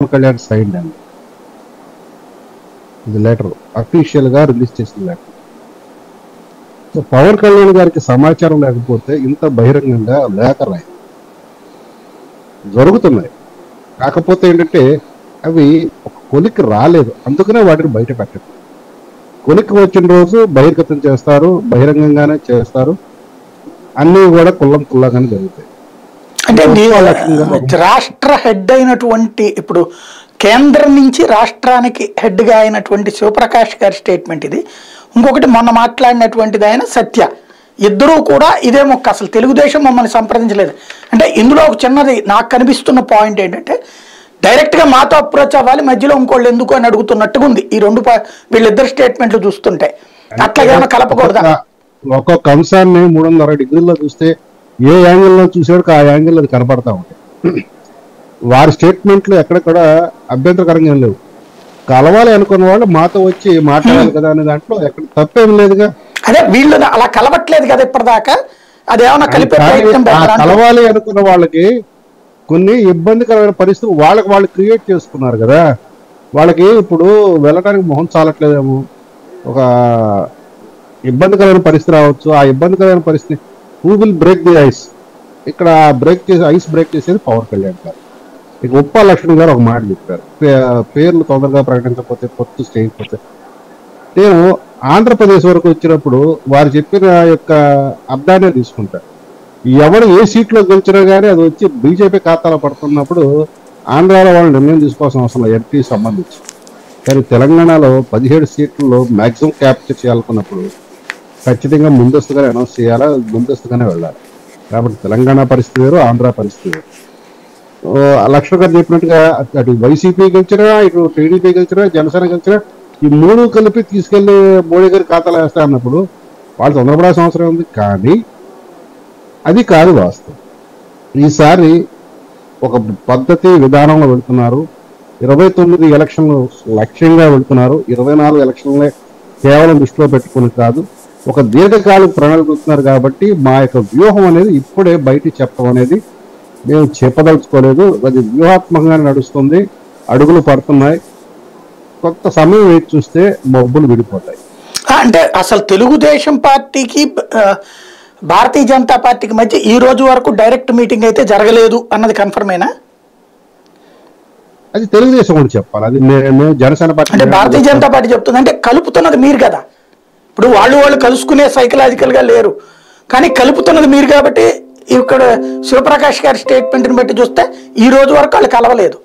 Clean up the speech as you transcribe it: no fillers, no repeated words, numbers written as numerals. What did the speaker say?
Kalyan sign అండి. ఇది letter official గా రిలీజ్ చేసిన లెటర్. సో పవన్ కళ్యాణ్ గారికి సమాచారం లేకపోతే ఇంత బహిరంగంగా లేఖ రాయి జరుగుతున్నాయి. కాకపోతే ఏంటంటే అవి ఒక కొలిక్కి రాలేదు, అందుకనే వాటిని బయట పెట్టండి. కొలిక్కి వచ్చిన రోజు బహిర్గతం చేస్తారు, బహిరంగంగానే చేస్తారు, అన్నీ కూడా కుల్లం కుల్లాగానే జరుగుతాయి. అంటే రాష్ట్ర హెడ్ అయినటువంటి ఇప్పుడు కేంద్రం నుంచి రాష్ట్రానికి హెడ్గా అయినటువంటి శివప్రకాష్ గారి స్టేట్మెంట్ ఇది. ఇంకొకటి మొన్న మాట్లాడినటువంటిది ఆయన సత్య, ఇద్దరూ కూడా ఇదే మొక్క అసలు తెలుగుదేశం మమ్మల్ని సంప్రదించలేదు అంటే. ఇందులో ఒక చిన్నది నాకు కనిపిస్తున్న పాయింట్ ఏంటంటే డైరెక్ట్గా మాతో అప్రోచ్ అవ్వాలి, మధ్యలో ఇంకోళ్ళు ఎందుకు అని అడుగుతున్నట్టుగా ఉంది ఈ వీళ్ళిద్దరు స్టేట్మెంట్లు చూస్తుంటే. అట్లాగేమైనా కలపకూడదా? ఒక్కొక్క అంశాన్ని 360 డిగ్రీల్లో చూస్తే ఏ యాంగిల్లో చూసాడు ఆ యాంగిల్ అది కనపడతా ఉంటాయి. వారి స్టేట్మెంట్లు ఎక్కడ కూడా అభ్యంతరకరంగా ఏం లేవు. కలవాలి అనుకున్న వాళ్ళు మాతో వచ్చి మాట్లాడాలి కదా అనే దాంట్లో ఎక్కడ తప్పేం లేదుగా. అదే వీళ్ళు అలా కలవట్లేదు కదా ఇప్పటిదాకా. అదేమన్నా కలిపే కలవాలి అనుకున్న వాళ్ళకి కొన్ని ఇబ్బందికరమైన పరిస్థితులు వాళ్ళకి వాళ్ళు క్రియేట్ చేసుకున్నారు కదా. వాళ్ళకి ఇప్పుడు వెళ్ళడానికి మొహం చాలట్లేదేమో, ఒక ఇబ్బందికరమైన పరిస్థితి రావచ్చు. ఆ ఇబ్బందికరమైన పరిస్థితి who will break the ice? ఇక్కడ ఐస్ బ్రేక్ చేసేది పవన్ కళ్యాణ్ గారు. ఇక ఉప్పా లక్ష్మణ్ గారు ఒక మాట చెప్పారు, పేర్లు తొందరగా ప్రకటించకపోతే పొత్తు చేయకపోతే. నేను ఆంధ్రప్రదేశ్ వరకు వచ్చినప్పుడు వారు చెప్పిన యొక్క అర్థాన్ని తీసుకుంటారు. ఎవరు ఏ సీట్లో గెలిచినా కానీ అది వచ్చి బీజేపీ ఖాతాలో పడుతున్నప్పుడు ఆంధ్రాలో వాళ్ళు నిర్ణయం తీసుకోవాల్సిన అవసరం లేదు ఎంపీ సంబంధించి. కానీ తెలంగాణలో 17 సీట్లలో మ్యాక్సిమం క్యాప్చర్ చేయాలనుకున్నప్పుడు ఖచ్చితంగా ముందస్తుగానే అనౌన్స్ చేయాలా, ముందస్తుగానే వెళ్ళాలి. కాబట్టి తెలంగాణ పరిస్థితి వేరు, ఆంధ్ర పరిస్థితి వేరు. లక్ష్మణ్ గారు చెప్పినట్టుగా అటు వైసీపీ గెలిచినా, ఇటు టీడీపీ గెలిచినా, జనసేన గెలిచినా ఈ మూడు కలిపి తీసుకెళ్లి మోడీ గారి ఖాతాలో వేస్తా అన్నప్పుడు వాళ్ళు తొందరపడాల్సిన అవసరం ఉంది. కానీ అది కాదు వాస్తవం. ఈసారి ఒక పద్ధతి విధానంలో వెళ్తున్నారు. 29 ఎలక్షన్లు లక్ష్యంగా వెళ్తున్నారు. 24 ఎలక్షన్లే కేవలం దృష్టిలో పెట్టుకుని కాదు, ఒక దీర్ఘకాలిక ప్రణాళిక వెళ్తున్నారు. కాబట్టి మా యొక్క వ్యూహం అనేది ఇప్పుడే బయట చెప్పడం అనేది మేము చెప్పదలుచుకోలేదు. అది వ్యూహాత్మకంగా నడుస్తుంది, అడుగులు పడుతున్నాయి. కొంత సమయం వేచి చూస్తే మబ్బులు విడిపోతాయి. అంటే అసలు తెలుగుదేశం పార్టీకి భారతీయ జనతా పార్టీకి మధ్య ఈ రోజు వరకు డైరెక్ట్ మీటింగ్ అయితే జరగలేదు అన్నది కన్ఫర్మేనా? అది తెలుగుదేశం కూడా చెప్పాలి. అది జనసేన పార్టీ అంటే భారతీయ జనతా పార్టీ చెప్తుంది అంటే కలుపుతున్నది మీరు కదా. ఇప్పుడు వాళ్ళు కలుసుకునే సైకలాజికల్ గా లేరు, కానీ కలుపుతున్నది మీరు కాబట్టి ఇక్కడ శివప్రకాష్ గారి స్టేట్మెంట్ని బట్టి చూస్తే ఈ రోజు వరకు వాళ్ళు కలవలేదు.